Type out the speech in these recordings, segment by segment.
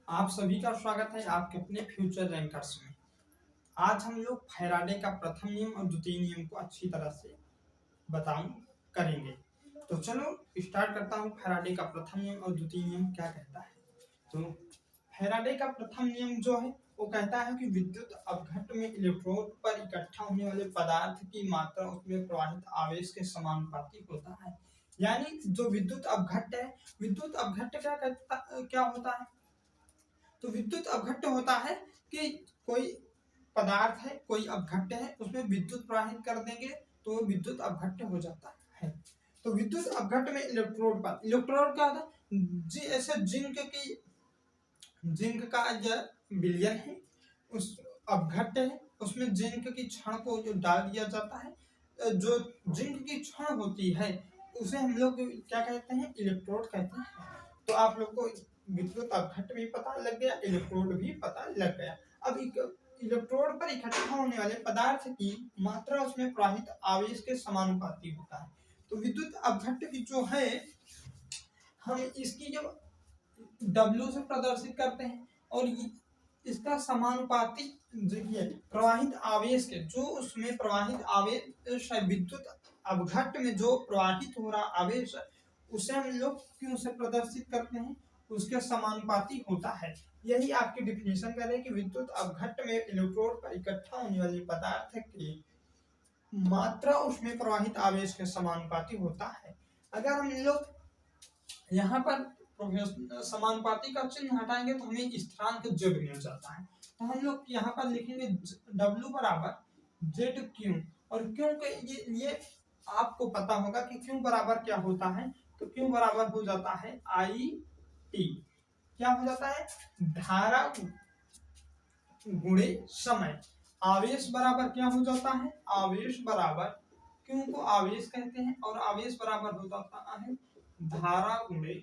आप सभी का स्वागत है आपके अपने फ्यूचर रैंकर्स में। आज हम लोग फैराडे का प्रथम नियम और द्वितीय नियम को अच्छी तरह से करेंगे। तो चलो स्टार्ट करता हूँ। फैराडे का प्रथम नियम और द्वितीय नियम क्या कहता है। तो फैराडे का प्रथम नियम जो है वो कहता है कि विद्युत अपघट्ट में इलेक्ट्रोड पर इकट्ठा होने वाले पदार्थ की मात्रा उसमें प्रवाहित आवेश के समानुपाती होता है। यानी जो विद्युत अपघट्ट है, विद्युत अपघट्ट क्या होता है। तो विद्युत अपघट्ट होता है कि कोई पदार्थ है, कोई अपघट्ट है, उसमें विद्युत प्रवाहित कर देंगे तो वो विद्युत अपघट्ट हो जाता है। तो विद्युत अपघट्ट में इलेक्ट्रोड क्या होता है, ऐसे जिंक का जो विलयन है उस अपघट्ट है, उसमें जिंक की क्षण को जो डाल दिया जाता है, जो जिंक की क्षण होती है उसे हम लोग क्या कहते हैं, इलेक्ट्रोड कहते हैं। तो आप लोग को विद्युत अपघट्ट भी पता लग गया, इलेक्ट्रोड भी पता लग गया। अब इलेक्ट्रोड पर इकट्ठा होने वाले पदार्थ की मात्रा उसमें प्रवाहित आवेश के समानुपाती होता है। तो विद्युत अपघट्ट की जो है हम इसकी जब W से प्रदर्शित करते हैं और इसका समानुपाती देखिए प्रवाहित आवेश के, जो उसमें प्रवाहित आवेश है, विद्युत अपघट्ट में जो प्रवाहित हो रहा आवेश उसे हम लोग क्यों से प्रदर्शित करते हैं, उसके समानुपाती होता है। यही आपकी डिफिनेशन कर रहे हैं कि विद्युत अपघट्ट में इलेक्ट्रोड पर इकट्ठा होने वाली पदार्थ की मात्रा उसमें प्रवाहित आवेश के समानुपाती होता है। अगर हम लोग यहाँ पर समानुपाती का चिन्ह हटाएंगे तो हमें स्थिरांक Z मिल जाता है। तो हम लोग यहाँ पर लिखेंगे W बराबर ZQ, और क्यों के ये आपको पता होगा कि क्यों बराबर क्या होता है। तो क्यों बराबर हो जाता है IT, क्या हो जाता है, धारा गुणे समय। आवेश बराबर क्या हो जाता है, आवेश बराबर, क्यों को आवेश कहते हैं, और आवेश बराबर हो जाता है धारा गुणे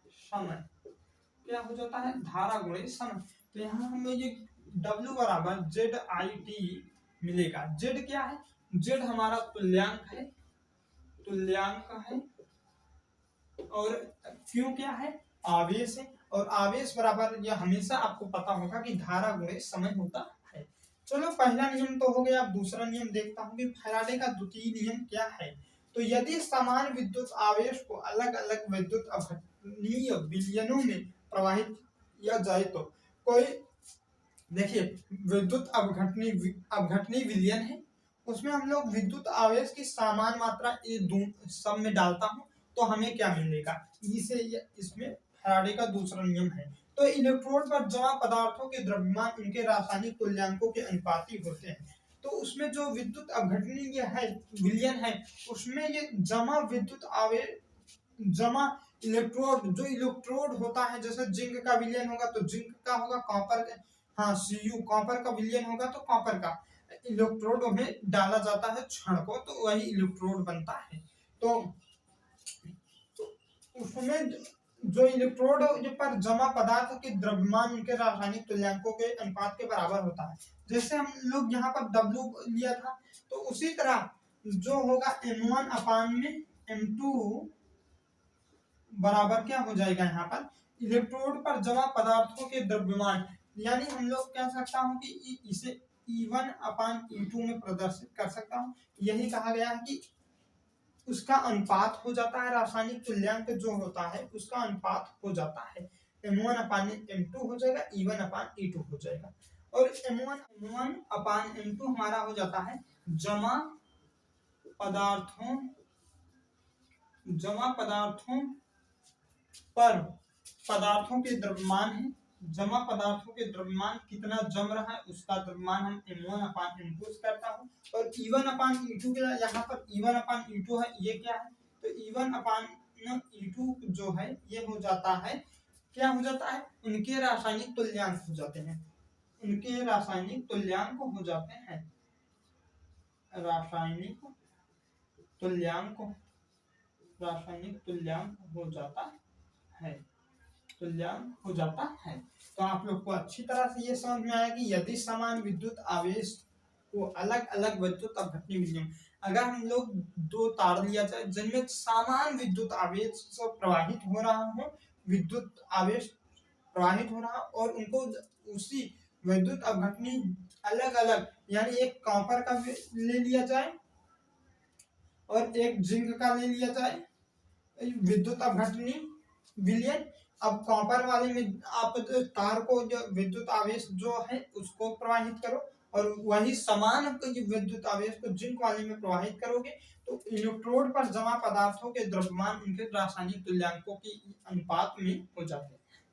समय। क्या हो जाता है, धारा गुणे समय। तो यहाँ हमें ये W बराबर ZIT मिलेगा। Z क्या है, Z हमारा तुल्यांक है, और क्यों क्या है, आवेश है, और आवेश बराबर यह हमेशा आपको पता होगा कि धारा गुणे समय होता है। चलो पहला नियम तो हो गया। अब दूसरा नियम देखता हूँ कि फैराडे का द्वितीय नियम क्या है। तो यदि समान विद्युत आवेश को अलग अलग विद्युत अपघटनीय विलयनों में प्रवाहित किया जाए तो कोई, देखिए विद्युत अपघटनीय विलयन है, उसमें हम लोग विद्युत आवेश की समान मात्रा सब में डालता हूँ तो हमें क्या मिलेगा, इसमें फैराडे का दूसरा नियम है। तो इलेक्ट्रोड पर जमा पदार्थों के द्रव्यमान उनके रासायनिक तुल्यांकों के अनुपाती होते हैं। तो उसमें जो विद्युत अपघटनीय है विलयन है, उसमें ये जमा विद्युत आवेश, जमा इलेक्ट्रोड, जो इलेक्ट्रोड होता है, जैसे जिंक का विलयन होगा तो जिंक का होगा, कॉपर, हाँ Cu कॉपर का विलयन होगा तो कॉपर का इलेक्ट्रोड में डाला जाता है क्षण को, तो वही इलेक्ट्रोड बनता है। तो उसमें जो इलेक्ट्रोड पर जमा पदार्थ के द्रव्यमान उनके रासायनिक तुल्यांकों के अनुपात के बराबर होता है। जैसे हम लोग यहाँ पर W लिया था, तो उसी तरह जो होगा M1 अपान में M2 बराबर क्या हो जाएगा, यहाँ पर इलेक्ट्रोड पर जमा पदार्थों के द्रव्यमान, यानी हम लोग कह सकता हूँ कि इसे E1 अपान E2 में प्रदर्शित कर सकता हूँ। यही कहा गया है कि उसका अनुपात हो जाता है, रासायनिक तुल्यांक जो होता है उसका अनुपात हो जाता है, M1 अपान M2 हो जाएगा, E1 अपान E2 हो जाएगा। और M1 अपान M2 हमारा हो जाता है जमा पदार्थों पर पदार्थों के द्रव्यमान है। जमा पदार्थों के द्रव्यमान कितना जम रहा है उसका द्रव्यमान हम M1 अपान M2 से करता हूँ। और E1 अपान E2 के यहाँ पर E1 अपान E2 है, ये क्या है, तो E1 अपान E2 जो है ये हो जाता है, क्या हो जाता है, उनके रासायनिक तुल्यांक हो जाते हैं, उनके रासायनिक तुल्यांक हो जाते हैं, रासायनिक तुल्यांक हो जाता है, तुल्यांक हो जाता है। तो आप लोग को अच्छी तरह से ये समझ में आया कि यदि समान विद्युत आवेश को अलग अलग विद्युत अपघटनीय विलयन, अगर हम लोग दो तार लिया जाए जिनमें समान विद्युत आवेश प्रवाहित हो रहा हो, विद्युत आवेश प्रवाहित हो रहा और उनको उसी विद्युत अपघटनी अलग अलग, यानी एक कॉपर का ले लिया जाए और एक जिंक का ले लिया जाए विद्युत अपघटनी विलयन। अब कॉपर वाले में आप तार को जो विद्युत आवेश जो है उसको प्रवाहित करो और वही समान विद्युत आवेश को जिंक वाले में प्रवाहित करोगे तो इलेक्ट्रोड पर जमा पदार्थों के द्रव्यमान उनके रासायनिक तुल्यांकों की अनुपात में हो जाते हैं।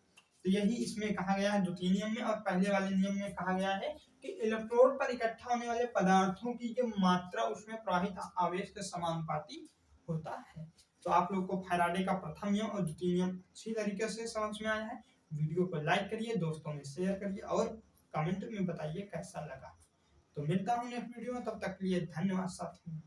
तो यही इसमें कहा गया है द्वितीय नियम में। और पहले वाले नियम में कहा गया है कि इलेक्ट्रोड पर इकट्ठा होने वाले पदार्थों की जो मात्रा उसमें प्रवाहित आवेश के समानुपाती होता है। तो आप लोग को फैराडे का प्रथम नियम और द्वितीय नियम अच्छी तरीके से समझ में आया है। वीडियो को लाइक करिए, दोस्तों में शेयर करिए और कमेंट में बताइए कैसा लगा। तो मिलता हूँ नेक्स्ट वीडियो में, तब तक के लिए धन्यवाद साथियों।